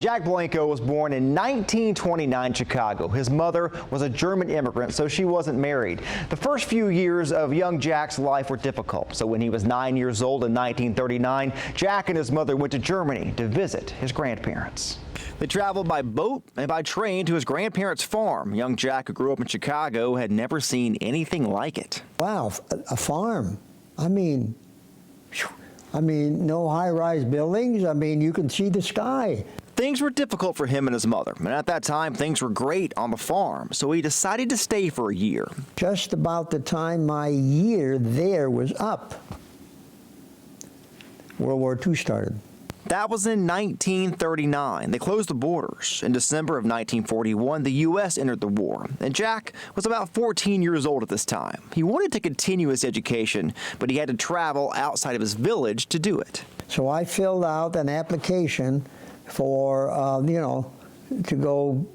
Jack Blanco was born in 1929 Chicago. His mother was a German immigrant, so she wasn't married. The first few years of young Jack's life were difficult. So when he was 9 years old in 1939, Jack and his mother went to Germany to visit his grandparents. They traveled by boat and by train to his grandparents' farm. Young Jack, who grew up in Chicago, had never seen anything like it. Wow, a farm. I mean, no high-rise buildings. I mean, you can see the sky. Things were difficult for him and his mother, and at that time things were great on the farm, so he decided to stay for a year. Just about the time my year there was up, World War II started. That was in 1939. They closed the borders. In December of 1941, the U.S. entered the war, and Jack was about 14 years old at this time. He wanted to continue his education, but he had to travel outside of his village to do it. So I filled out an application for, to go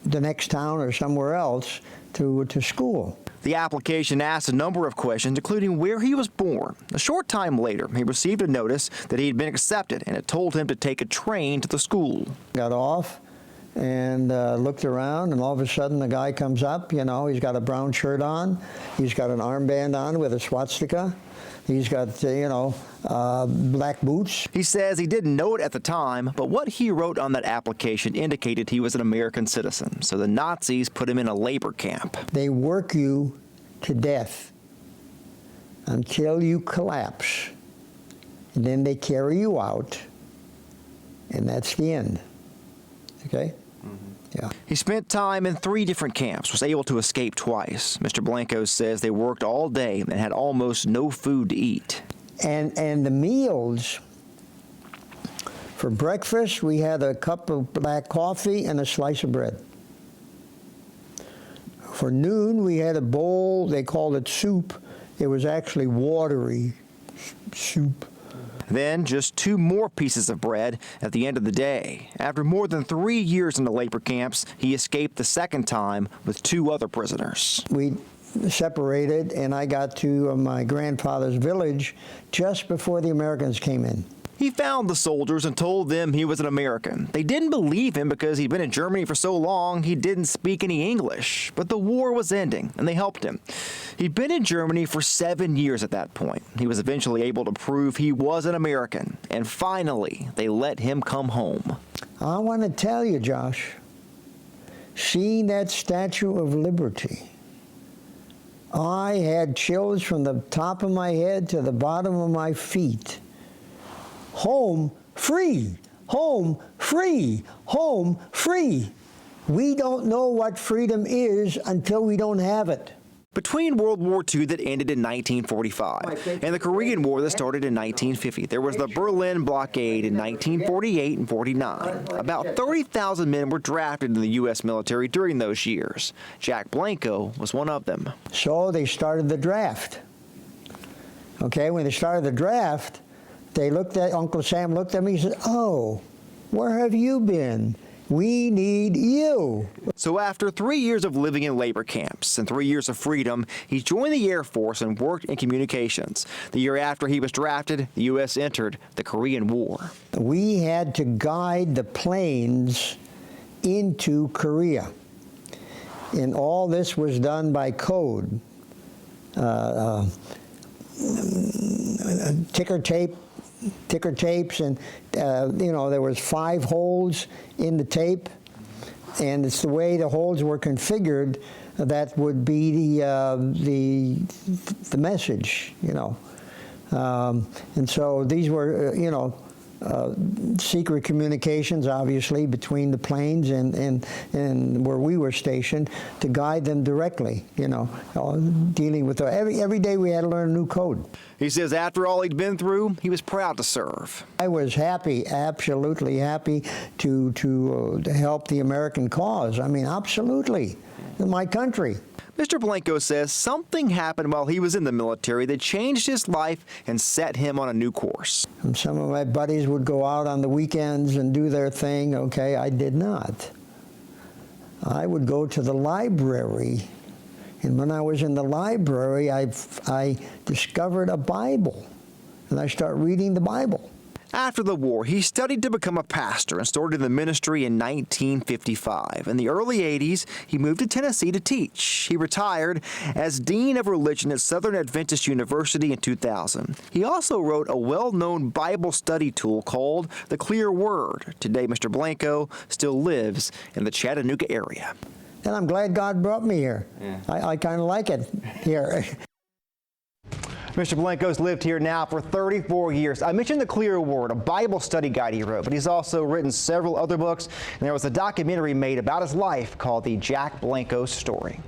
the next town or somewhere else to school. The application asked a number of questions, including where he was born. A short time later, he received a notice that he had been accepted, and it told him to take a train to the school. Got off and looked around, and all of a sudden the guy comes up, he's got a brown shirt on, he's got an armband on with a swastika. He's got, black boots. He says he didn't know it at the time, but what he wrote on that application indicated he was an American citizen, so the Nazis put him in a labor camp. They work you to death until you collapse, and then they carry you out, and that's the end, okay? Yeah. He spent time in 3 different camps, was able to escape twice. Mr. Blanco says they worked all day and had almost no food to eat. And the meals, for breakfast, we had a cup of black coffee and a slice of bread. For noon, we had a bowl, they called it soup. It was actually watery soup. Then just 2 more pieces of bread at the end of the day. After more than 3 years in the labor camps, he escaped the second time with 2 other prisoners. We separated, and I got to my grandfather's village just before the Americans came in. He found the soldiers and told them he was an American. They didn't believe him because he'd been in Germany for so long he didn't speak any English. But the war was ending, and they helped him. He'd been in Germany for 7 years at that point. He was eventually able to prove he was an American, and finally, they let him come home. I want to tell you, Josh, seeing that Statue of Liberty, I had chills from the top of my head to the bottom of my feet. Home free, home free, home free. We don't know what freedom is until we don't have it. Between World War II that ended in 1945 and the Korean War that started in 1950, there was the Berlin blockade in 1948 and 49. About 30,000 men were drafted in the U.S. military during those years. Jack Blanco was one of them. So they started the draft. Okay, when they started the draft, Uncle Sam looked at me and said, "Oh, where have you been? We need you." So after 3 years of living in labor camps and 3 years of freedom, he joined the Air Force and worked in communications. The year after he was drafted, the U.S. entered the Korean War. We had to guide the planes into Korea. And all this was done by code. Ticker tapes, and there was 5 holes in the tape, and it's the way the holes were configured that would be the message, and so these were secret communications, obviously, between the planes and where we were stationed to guide them directly, dealing with every day we had to learn a new code. He says after all he'd been through, he was proud to serve. I was happy, absolutely happy to help the American cause. I mean, absolutely, in my country. Mr. Blanco says something happened while he was in the military that changed his life and set him on a new course. And some of my buddies would go out on the weekends and do their thing. Okay, I did not. I would go to the library, and when I was in the library, I discovered a Bible, and I started reading the Bible. After the war, he studied to become a pastor and started the ministry in 1955. In the early 80s, he moved to Tennessee to teach. He retired as Dean of Religion at Southern Adventist University in 2000. He also wrote a well-known Bible study tool called The Clear Word. Today, Mr. Blanco still lives in the Chattanooga area. And I'm glad God brought me here. Yeah. I kind of like it here. Mr. Blanco's lived here now for 34 years. I mentioned The Clear Word, a Bible study guide he wrote, but he's also written several other books, and there was a documentary made about his life called The Jack Blanco Story.